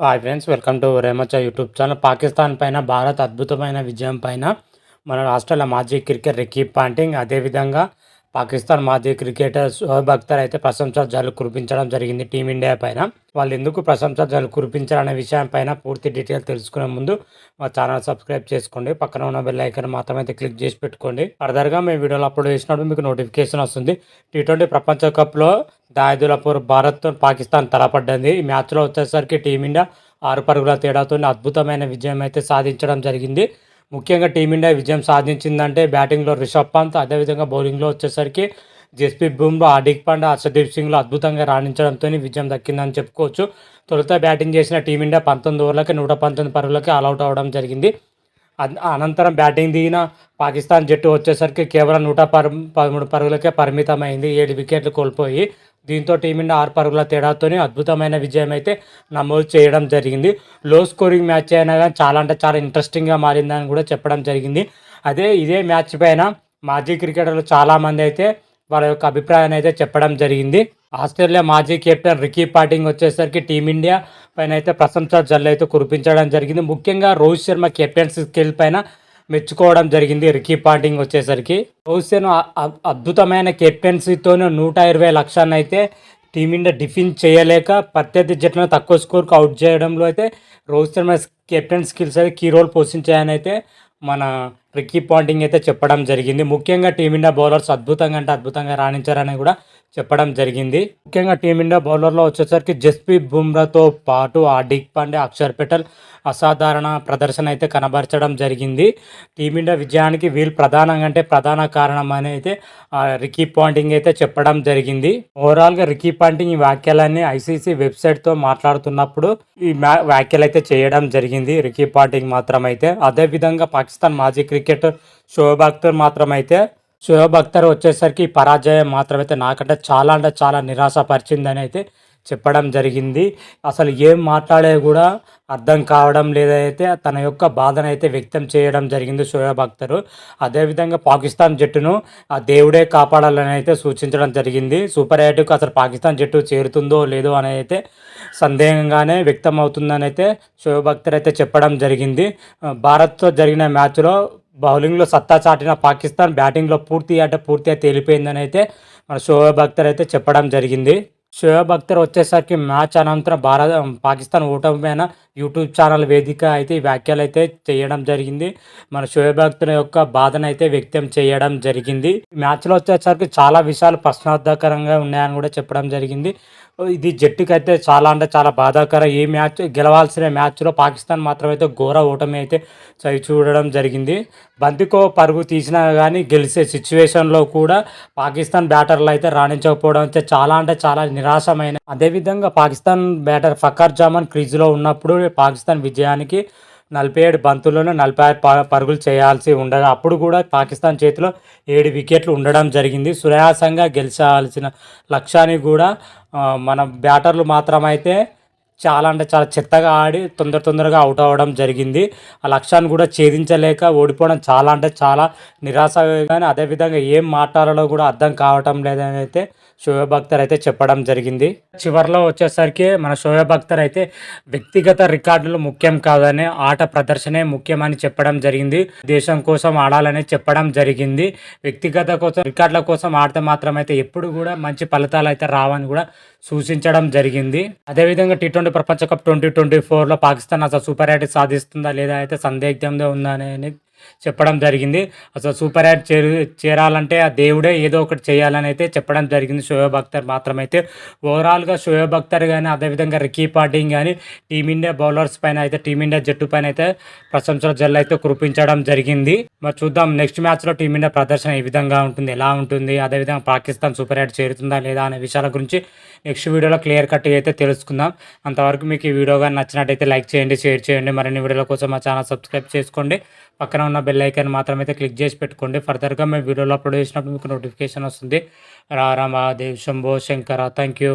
Hi friends, welcome to రేమచ్చ YouTube channel. Pakistan పైన భారత్ అద్భుతమైన విజయం పైన మన రాష్ట్రాల మాజీ క్రికెటర్ రికీ పాంటింగ్, అదేవిధంగా పాకిస్తాన్ మాజీ క్రికెటర్ షోయబ్ అఖ్తర్ అయితే ప్రశంసా జల్లు కురిపించడం జరిగింది టీమిండియా పైన. వాళ్ళు ఎందుకు ప్రశంసా జల్లు కురిపించారనే విషయం పైన పూర్తి డీటెయిల్ తెలుసుకునే ముందు మా ఛానల్ సబ్స్క్రైబ్ చేసుకోండి, పక్కన ఉన్న బెల్ ఐకాన్ మాత్రం అయితే క్లిక్ చేసి పెట్టుకోండి. ఫర్దర్గా మేము వీడియోలు అప్లోడ్ చేసినప్పుడు మీకు నోటిఫికేషన్ వస్తుంది. T20 ప్రపంచ కప్లో దాయిదులపూర్ భారత్తో పాకిస్తాన్ తలపడ్డది. ఈ మ్యాచ్లో వచ్చేసరికి టీమిండియా 6 పరుగుల తేడాతో అద్భుతమైన విజయం అయితే సాధించడం జరిగింది. ముఖ్యంగా టీమిండియా విజయం సాధించిందంటే బ్యాటింగ్లో రిషబ్ పంత్, అదేవిధంగా బౌలింగ్లో వచ్చేసరికి జస్ప్రీత్ బుమ్రా, హార్దిక్ పాండ్యా, హర్షదీప్ సింగ్లు అద్భుతంగా రాణించడంతో విజయం దక్కిందని చెప్పుకోవచ్చు. తొలుత బ్యాటింగ్ చేసిన టీమిండియా 19 ఓవర్లకి 119 పరుగులకి ఆల్అవుట్ అవ్వడం జరిగింది. అనంతరం బ్యాటింగ్ దిగిన పాకిస్తాన్ జట్టు వచ్చేసరికి కేవలం 113 పరుగులకే పరిమితమైంది, 7 వికెట్లు కోల్పోయి. దీంతో టీమిండియా 6 పరుగుల తేడాతో అద్భుతమైన విజయం అయితే నమోదు చేయడం జరిగింది. లో స్కోరింగ్ మ్యాచ్ అయినా కానీ చాలా అంటే చాలా ఇంట్రెస్టింగ్గా మారిందని కూడా చెప్పడం జరిగింది. ఇదే మ్యాచ్ పైన మాజీ క్రికెటర్లు చాలామంది అయితే వాళ్ళ యొక్క అభిప్రాయాన్ని అయితే చెప్పడం జరిగింది. ఆస్ట్రేలియా మాజీ కెప్టెన్ రికీ పాంటింగ్ వచ్చేసరికి టీమిండియా పైన అయితే ప్రశంసా జల్లు అయితే కురిపించడం జరిగింది. ముఖ్యంగా రోహిత్ శర్మ కెప్టెన్సీ స్కిల్ పైన మెచ్చుకోవడం జరిగింది. రికీ పాంటింగ్ వచ్చేసరికి రోహిత్ శర్మ అద్భుతమైన కెప్టెన్సీతో 120 లక్షలను అయితే టీమిండియా డిఫెన్స్ చేయలేక ప్రత్యర్థి జట్లను తక్కువ స్కోర్కు అవుట్ చేయడంలో అయితే రోహిత్ శర్మ కెప్టెన్ స్కిల్స్ అయితే కీ రోల్ పోషించాయని అయితే మన రికీ పాంటింగ్ అయితే చెప్పడం జరిగింది. ముఖ్యంగా టీమిండియా బౌలర్స్ అద్భుతంగా రాణించారని కూడా చెప్పడం జరిగింది. ముఖ్యంగా టీమిండియా బౌలర్లో వచ్చేసరికి జస్ప్రీత్ బుమ్రాతో పాటు హార్దిక్ పాండ్యా, అక్షర్ పటేల్ అసాధారణ ప్రదర్శన అయితే కనబరచడం జరిగింది. టీమిండియా విజయానికి వీళ్ళు ప్రధాన కారణం అని అయితే రికీ పాంటింగ్ అయితే చెప్పడం జరిగింది. ఓవరాల్గా రికీ పాంటింగ్ ఈ వ్యాఖ్యలన్నీ ఐసీసీ వెబ్సైట్తో మాట్లాడుతున్నప్పుడు ఈ వ్యాఖ్యలు అయితే చేయడం జరిగింది రికీ పాంటింగ్ మాత్రమైతే. అదేవిధంగా పాకిస్తాన్ మాజీ క్రికెటర్ షోయబ్ అఖ్తర్ వచ్చేసరికి పరాజయం మాత్రమైతే నాకంటే చాలా నిరాశపరిచిందని అయితే చెప్పడం జరిగింది. అసలు ఏం మాట్లాడే కూడా అర్థం కావడం లేదైతే తన యొక్క బాధను అయితే వ్యక్తం చేయడం జరిగింది షోయబ్ అఖ్తర్. అదేవిధంగా పాకిస్తాన్ జట్టును ఆ దేవుడే కాపాడాలని అయితే సూచించడం జరిగింది. సూపర్ 8కు అసలు పాకిస్తాన్ జట్టు చేరుతుందో లేదో అని అయితే సందేహంగానే వ్యక్తం అవుతుందని అయితే షోయబ్ అఖ్తర్ అయితే చెప్పడం జరిగింది. భారత్తో జరిగిన మ్యాచ్లో బౌలింగ్లో సత్తా చాటిన పాకిస్తాన్ బ్యాటింగ్లో పూర్తిగా తేలిపోయిందని అయితే మన షోయబ్ అఖ్తర్ అయితే చెప్పడం జరిగింది. షోయబ్ అఖ్తర్ వచ్చేసరికి మ్యాచ్ అనంతరం పాకిస్తాన్ ఓటమి పైన యూట్యూబ్ ఛానల్ వేదిక అయితే ఈ వ్యాఖ్యలు అయితే చేయడం జరిగింది. మన షోయబ్ అఖ్తర్ యొక్క బాధను అయితే వ్యక్తం చేయడం జరిగింది. మ్యాచ్లో వచ్చేసరికి చాలా విషయాలు ప్రశ్నార్థకరంగా ఉన్నాయని కూడా చెప్పడం జరిగింది. ఇది జట్టుకి అయితే చాలా బాధాకరం. ఈ మ్యాచ్ గెలవాల్సిన మ్యాచ్లో పాకిస్తాన్ మాత్రమైతే ఘోర ఓటమి అయితే చూడడం జరిగింది. బంతికో పరుగు తీసినా కానీ గెలిచే సిచ్యువేషన్లో కూడా పాకిస్తాన్ బ్యాటర్లు అయితే రాణించకపోవడం అయితే చాలా నిరాశమైన. అదేవిధంగా పాకిస్తాన్ బ్యాటర్ ఫఖర్ జమాన్ క్రీజ్లో ఉన్నప్పుడు పాకిస్తాన్ విజయానికి 47 బంతుల్లోనే 46 పరుగులు చేయాల్సి ఉండగా అప్పుడు కూడా పాకిస్తాన్ చేతిలో 7 వికెట్లు ఉండడం జరిగింది. సునాయాసంగా గెలిచాల్సిన లక్ష్యాన్ని కూడా మన బ్యాటర్లు మాత్రమైతే చాలా చెత్తగా ఆడి తొందరగా అవుట్ అవ్వడం జరిగింది. ఆ లక్ష్యాన్ని కూడా ఛేదించలేక ఓడిపోవడం చాలా నిరాశ. కానీ అదేవిధంగా ఏం మాట్లాడాలో కూడా అర్థం కావటం లేదని అయితే షోయబ్ అఖ్తర్ అయితే చెప్పడం జరిగింది. చివరిలో వచ్చేసరికి మన షోయబ్ అఖ్తర్ అయితే వ్యక్తిగత రికార్డులు ముఖ్యం కాదని ఆట ప్రదర్శనే ముఖ్యమని చెప్పడం జరిగింది. దేశం కోసం ఆడాలని చెప్పడం జరిగింది. వ్యక్తిగత రికార్డుల కోసం ఆడితే మాత్రమైతే ఎప్పుడు కూడా మంచి ఫలితాలు అయితే రావని కూడా సూచించడం జరిగింది. అదేవిధంగా T20 ప్రపంచ కప్ 2024లో పాకిస్తాన్ అసలు సూపర్ 8 సాధిస్తుందా లేదా అయితే సందిగ్ధంగా ఉందని చెప్పడం జరిగింది. అసలు సూపర్ 8 చేరాలంటే ఆ దేవుడే ఏదో ఒకటి చేయాలని అయితే చెప్పడం జరిగింది షోయబ్ అఖ్తర్ మాత్రమైతే. ఓవరాల్గా షోయబ్ అఖ్తర్ కానీ అదేవిధంగా రికీ పాంటింగ్ కానీ టీమిండియా బౌలర్స్ పైన అయితే టీమిండియా జట్టు పైన అయితే ప్రశంసల జల్లు అయితే కురిపించడం జరిగింది. మరి చూద్దాం నెక్స్ట్ మ్యాచ్లో టీమిండియా ప్రదర్శన ఏ విధంగా ఉంటుంది, ఎలా ఉంటుంది, అదేవిధంగా పాకిస్తాన్ సూపర్ 8 చేరుతుందా లేదా అనే విషయాల గురించి నెక్స్ట్ వీడియోలో క్లియర్ కట్గా అయితే తెలుసుకుందాం. అంతవరకు మీకు ఈ వీడియో కానీ నచ్చినట్టయితే లైక్ చేయండి, షేర్ చేయండి. మరిన్ని వీడియోల కోసం మా ఛానల్ సబ్స్క్రైబ్ చేసుకోండి, పక్కన ఉన్న బెల్ ఐకాన్ మాత్రమైతే క్లిక్ చేసి పెట్టుకోండి. ఫర్దర్గా మేము వీడియోలో అప్లోడ్ చేసినప్పుడు మీకు నోటిఫికేషన్ వస్తుంది. రామ దేవ్ శంభో శంకర. Thank you.